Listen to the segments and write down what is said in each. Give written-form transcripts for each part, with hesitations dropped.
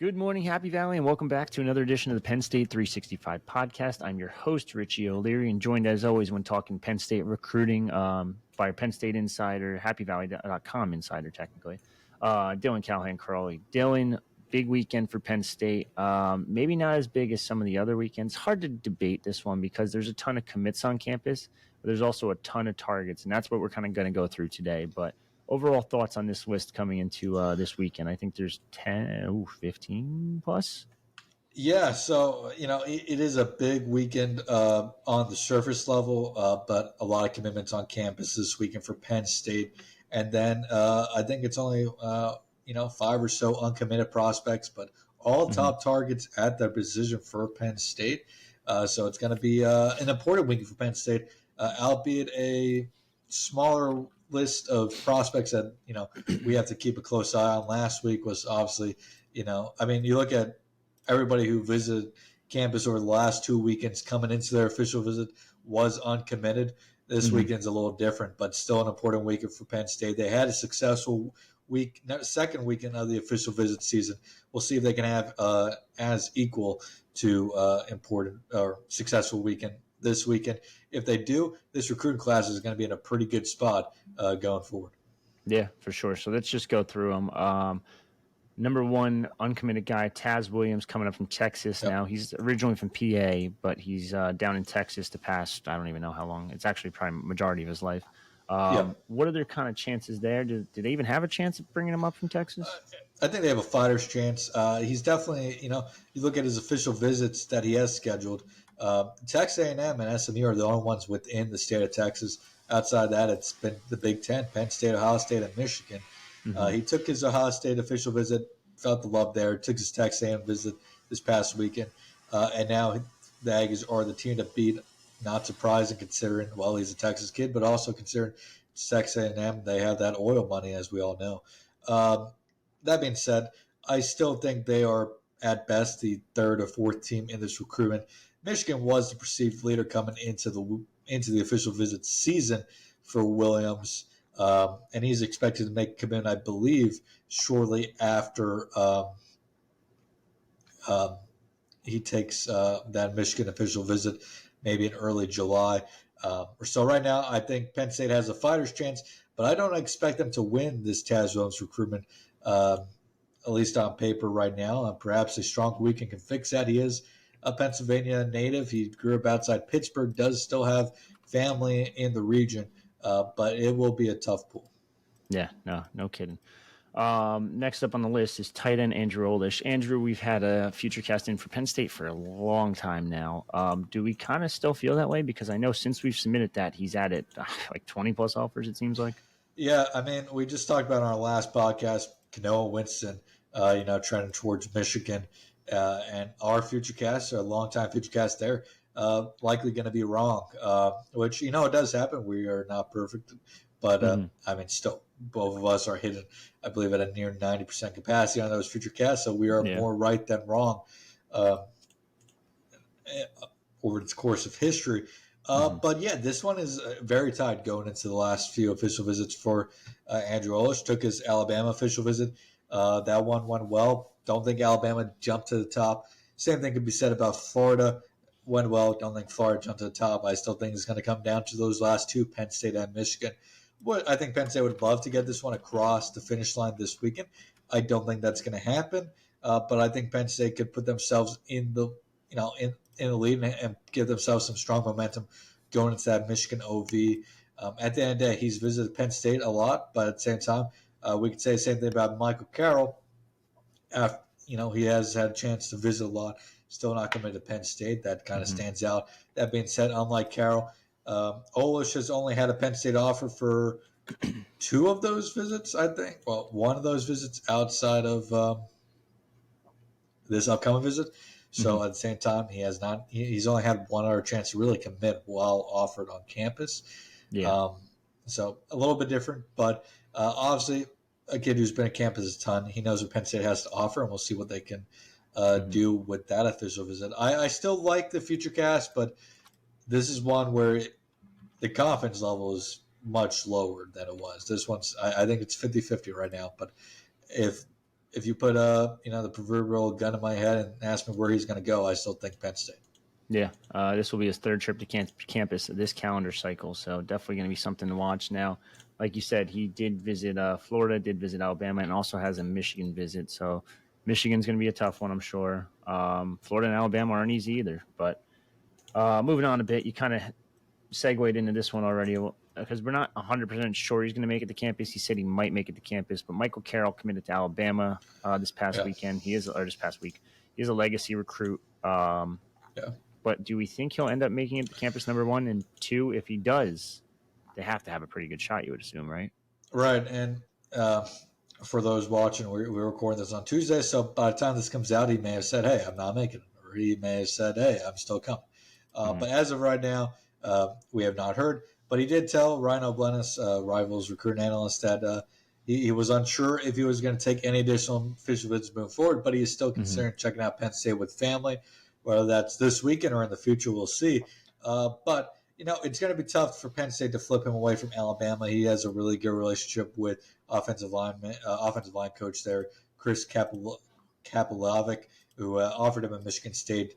Good morning, Happy Valley, and welcome back to another edition of the Penn State 365 podcast. I'm your host, Richie O'Leary, and joined as always when talking Penn State recruiting by our Penn State insider, happyvalley.com insider, technically, Dylan Callahan-Crawley. Dylan, big weekend for Penn State. Maybe not as big as some of the other weekends. Hard to debate this one because there's a ton of commits on campus, but there's also a ton of targets, and that's what we're kind of going to go through today. But overall thoughts on this list coming into this weekend? I think there's 15 plus. Yeah, so it is a big weekend on the surface level, but a lot of commitments on campus this weekend for Penn State, and then I think it's only five or so uncommitted prospects, but all top targets at their position for Penn State. So it's going to be an important weekend for Penn State, albeit a smaller list of prospects that we have to keep a close eye on. Last week was obviously you look at everybody who visited campus over the last 2 weekends coming into their official visit was uncommitted. This weekend's a little different, but still an important weekend for Penn State. They had a successful second weekend of the official visit season. We'll see if they can have as equal to important or successful weekend this weekend. If they do, this recruiting class is going to be in a pretty good spot going forward. Yeah, for sure. So let's just go through them. Number one uncommitted guy, Taz Williams, coming up from Texas now. He's originally from PA, but he's down in Texas the past, I don't even know how long. It's actually probably majority of his life. What are their kind of chances there? Do they even have a chance of bringing him up from Texas? I think they have a fighter's chance. He's definitely, you look at his official visits that he has scheduled. Texas A&M and SMU are the only ones within the state of Texas. Outside that, it's been the Big Ten, Penn State, Ohio State, and Michigan. He took his Ohio State official visit, felt the love there, took his Texas A&M visit this past weekend, and now the Aggies are the team to beat. Not surprising considering, well, he's a Texas kid, but also considering Texas A&M, they have that oil money, as we all know. That being said, I still think they are at best the third or fourth team in this recruitment. Michigan was the perceived leader coming into the official visit season for Williams. And he's expected to make a commitment, I believe, shortly after he takes that Michigan official visit, maybe in early July or so. Right now, I think Penn State has a fighter's chance, but I don't expect them to win this Taz Williams recruitment, at least on paper right now. Perhaps a strong weekend can fix that. He is a Pennsylvania native. He grew up outside Pittsburgh, does still have family in the region. But it will be a tough pool. Yeah, no kidding. Next up on the list is tight end Andrew Oldish. Andrew, we've had a future cast in for Penn State for a long time now. Do we kind of still feel that way? Because I know since we've submitted that, he's added like 20 plus offers, it seems like. Yeah, we just talked about on our last podcast, Kanoa Winston, trending towards Michigan. And our future cast, our longtime future cast there, likely going to be wrong, which, it does happen. We are not perfect, but still, both of us are hitting, I believe, at a near 90% capacity on those future casts. So we are more right than wrong over the course of history. But yeah, this one is very tight going into the last few official visits for Andrew Oldish. Took his Alabama official visit. That one went well. Don't think Alabama jumped to the top. Same thing could be said about Florida. Went well. Don't think Florida jumped to the top. I still think it's going to come down to those last two, Penn State and Michigan. I think Penn State would love to get this one across the finish line this weekend. I don't think that's going to happen, but I think Penn State could put themselves in the in the lead and give themselves some strong momentum going into that Michigan OV. At the end of the day, he's visited Penn State a lot, but at the same time, we could say the same thing about Michael Carroll. He has had a chance to visit a lot, still not committed to Penn State. That kind of stands out. That being said, unlike Carroll, Oldish has only had a Penn State offer for two of those visits, I think. Well, one of those visits outside of this upcoming visit. So at the same time, he's only had one other chance to really commit while offered on campus. Yeah. So a little bit different, but obviously a kid who's been at campus a ton, he knows what Penn State has to offer, and we'll see what they can do with that official visit. I still like the future cast, but this is one where the confidence level is much lower than it was. This one's, I think it's 50-50 right now, but if if you put the proverbial gun in my head and ask me where he's going to go, I still think Penn State. Yeah, this will be his third trip to campus this calendar cycle, so definitely going to be something to watch. Now, like you said, he did visit Florida, did visit Alabama, and also has a Michigan visit. So Michigan's going to be a tough one, I'm sure. Florida and Alabama aren't easy either. But moving on a bit, you kind of segued into this one already because we're not 100% sure he's going to make it to campus. He said he might make it to campus, but Michael Carroll committed to Alabama this past Yeah. weekend. This past week. He is a legacy recruit. Yeah. But do we think he'll end up making it to campus number 1? And 2, if he does, they have to have a pretty good shot, you would assume, right? Right. And for those watching, we're recording this on Tuesday. So by the time this comes out, he may have said, hey, I'm not making it. Or he may have said, hey, I'm still coming. But as of right now, we have not heard. But he did tell Ryan O'Blennis, Rivals recruiting analyst, that he was unsure if he was going to take any additional official visits moving forward, but he is still considering checking out Penn State with family. Whether that's this weekend or in the future, we'll see. But it's going to be tough for Penn State to flip him away from Alabama. He has a really good relationship with offensive line coach there, Chris Kapilovic, who offered him a Michigan State,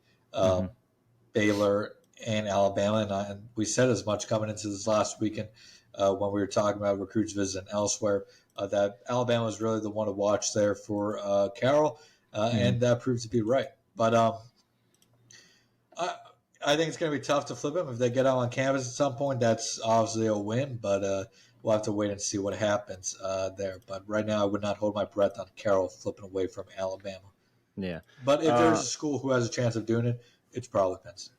Baylor, and Alabama. And we said as much coming into this last weekend when we were talking about recruits visiting elsewhere, that Alabama was really the one to watch there for Carroll, and that proved to be right. But I think it's going to be tough to flip him. If they get out on campus at some point, that's obviously a win, but we'll have to wait and see what happens there. But right now, I would not hold my breath on Carroll flipping away from Alabama. Yeah. But if there's a school who has a chance of doing it, it's probably Penn State.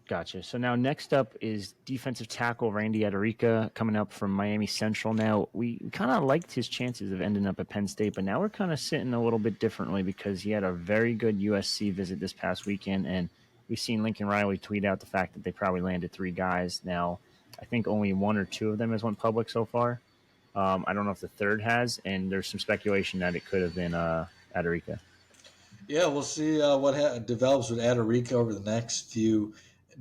Gotcha. So now next up is defensive tackle Randy Adarica coming up from Miami Central. Now, we kind of liked his chances of ending up at Penn State, but now we're kind of sitting a little bit differently because he had a very good USC visit this past weekend, and we've seen Lincoln Riley tweet out the fact that they probably landed 3 guys. Now, I think only 1 or 2 of them has went public so far. I don't know if the third has, and there's some speculation that it could have been Adarica. Yeah, we'll see what develops with Adarica over the next few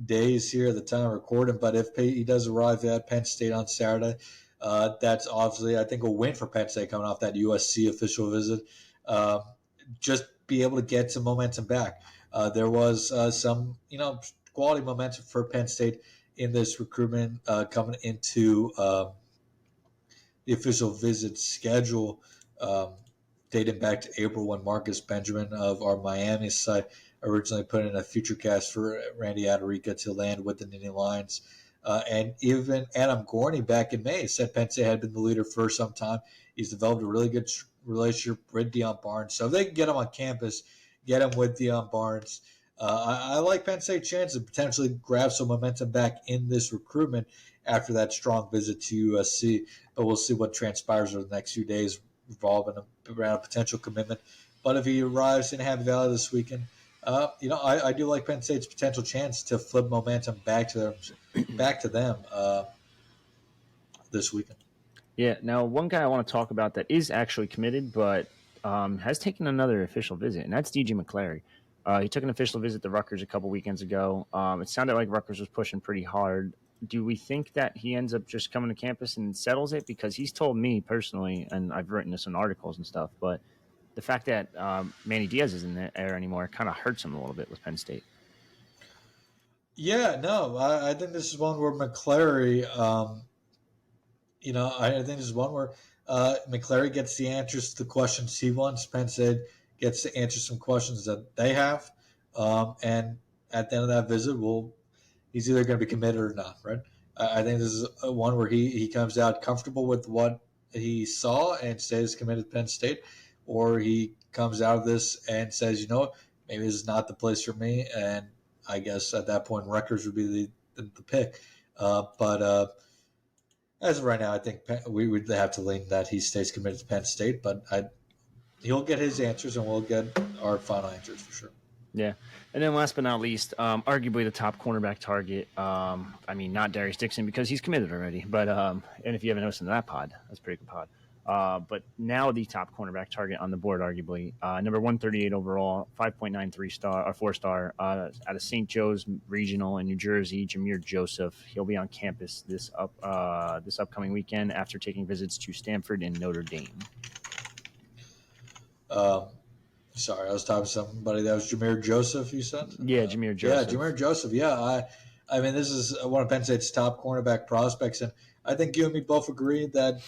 days here at the time of recording. But if he does arrive at Penn State on Saturday, that's obviously, I think, a win for Penn State coming off that USC official visit. Just be able to get some momentum back. There was some, quality momentum for Penn State in this recruitment coming into the official visit schedule, dating back to April when Marcus Benjamin of our Miami site originally put in a future cast for Randy Adarica to land with the Nittany Lions. And even Adam Gorney back in May said Penn State had been the leader for some time. He's developed a really good relationship with Deion Barnes. So if they can get him on campus, get him with Deion Barnes, I like Penn State's chance to potentially grab some momentum back in this recruitment after that strong visit to USC. But we'll see what transpires over the next few days revolving around a potential commitment. But if he arrives in Happy Valley this weekend, I do like Penn State's potential chance to flip momentum back to them this weekend. Yeah. Now, one guy I want to talk about that is actually committed, but has taken another official visit, and that's DJ McClary. He took an official visit to Rutgers a couple weekends ago. It sounded like Rutgers was pushing pretty hard. Do we think that he ends up just coming to campus and settles it? Because he's told me personally, and I've written this in articles and stuff, but the fact that Manny Diaz isn't there anymore kind of hurts him a little bit with Penn State. Yeah, no, I think this is one where McClary, I think this is one where McClary gets the answers to the questions he wants. Penn State gets to answer some questions that they have. And at the end of that visit, he's either going to be committed or not, right? I think this is one where he comes out comfortable with what he saw and stays committed to Penn State, or he comes out of this and says, maybe this is not the place for me, and I guess at that point Rutgers would be the pick. But as of right now, I think we would have to lean that he stays committed to Penn State, but he'll get his answers and we'll get our final answers for sure. Yeah. And then last but not least, arguably the top cornerback target. Not Darius Dixon because he's committed already. But and if you haven't listened to that pod, that's a pretty good pod. But now the top cornerback target on the board, arguably. Number 138 overall, 5.93 star or 4-star out of St. Joe's Regional in New Jersey, Jameer Joseph. He'll be on campus this upcoming weekend after taking visits to Stanford and Notre Dame. Um, Sorry, I was talking to somebody. That was Jameer Joseph. You said, Yeah, Jameer yeah, Joseph. Jameer Joseph. Yeah, I mean, this is one of Penn State's top cornerback prospects, and I think you and me both agree that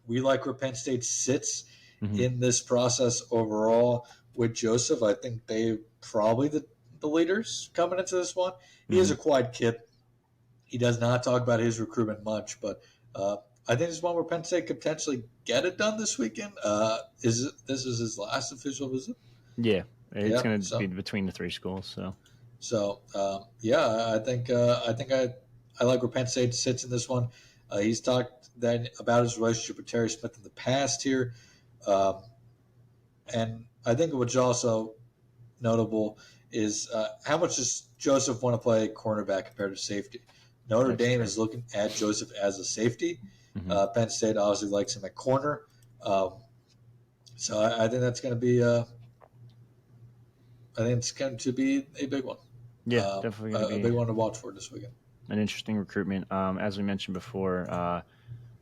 we like where Penn State sits Hmm. in this process overall with Joseph. I think they probably the leaders coming into this one. He is Hmm. a quiet kid. He does not talk about his recruitment much, but I think it's one where Penn State could potentially get it done this weekend. This is his last official visit? Yeah, it's Yeah. going to be between the three schools. Yeah, I like where Penn State sits in this one. He's talked then about his relationship with Terry Smith in the past here, um, and I think what's also notable is how much does Joseph want to play cornerback compared to safety? Notre That's Dame true. is looking at Joseph as a safety. Hmm. Penn State obviously likes him at corner. Um, I think that's going to be. I think it's going to be a big one. Yeah, definitely going to A be big one to watch for this weekend. an interesting recruitment. As we mentioned before,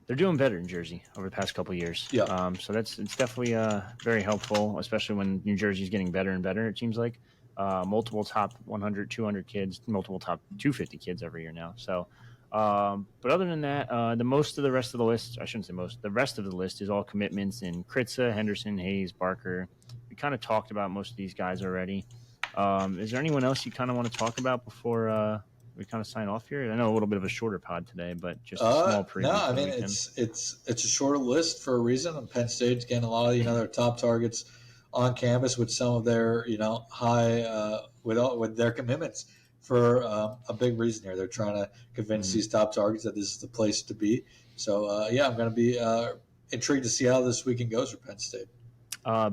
they're doing better in Jersey over the past couple of years. Yeah. So it's definitely very helpful, especially when New Jersey's getting better and better. It seems like multiple top 100, 200 kids, multiple top 250 kids every year now. So, but other than that, the most of the rest of the list, I shouldn't say most, the rest of the list is all commitments in Kritza, Henderson, Hayes, Barker. We kind of talked about most of these guys already. Is there anyone else you kind of want to talk about before we kind of sign off here? I know a little bit of a shorter pod today, but just a small No, preview I for the mean weekend. it's a shorter list for a reason. And Penn State's getting a lot of their top targets on campus with some of their high with their commitments for a big reason here. They're trying to convince Mhm. these top targets that this is the place to be. So yeah, I'm going to be intrigued to see how this weekend goes for Penn State.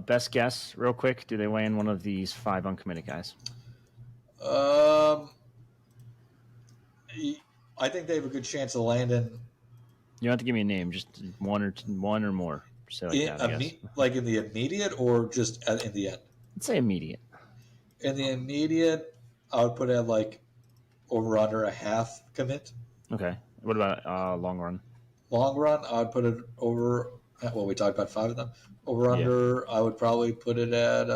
Best guess, real quick. Do they weigh in one of these five uncommitted guys? Um, I think they have a good chance of landing You don't have to give me a name, just one or more. Say like that, I guess. like in the immediate or just in the end. Let's say immediate. In the immediate, I would put it at like over under a half commit. Okay. What about long run? Long run, I would put it over. Well, we talked about five of them. Over Yeah. under, I would probably put it at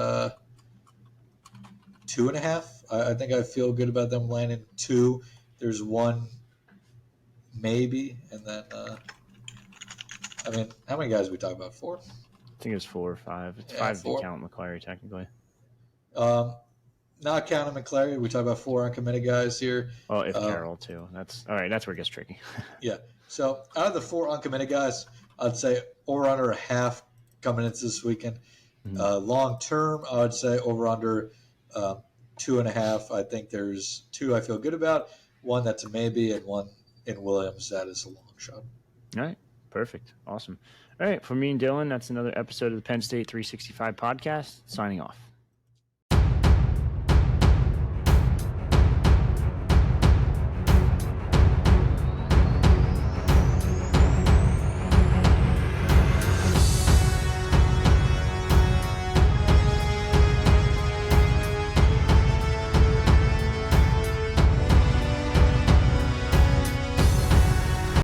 2.5. I think I feel good about them landing two. There's one maybe, and then I mean, how many guys we talk about? Four. I think it was 4 or 5. It's Yeah, five if you four. count McClary, technically. Um, Not counting McClary, we talk about four uncommitted guys here. Well, if Carroll, too. That's all right. That's where it gets tricky. Yeah. So out of the four uncommitted guys, I'd say over under a half coming into this weekend. Mhm. Long term, I would say over under 2.5. I think there's two I feel good about. One that's a maybe, and one in Williams that is a long shot. All right. Perfect. Awesome. All right. For me and Dylan, that's another episode of the Penn State 365 podcast. Signing off.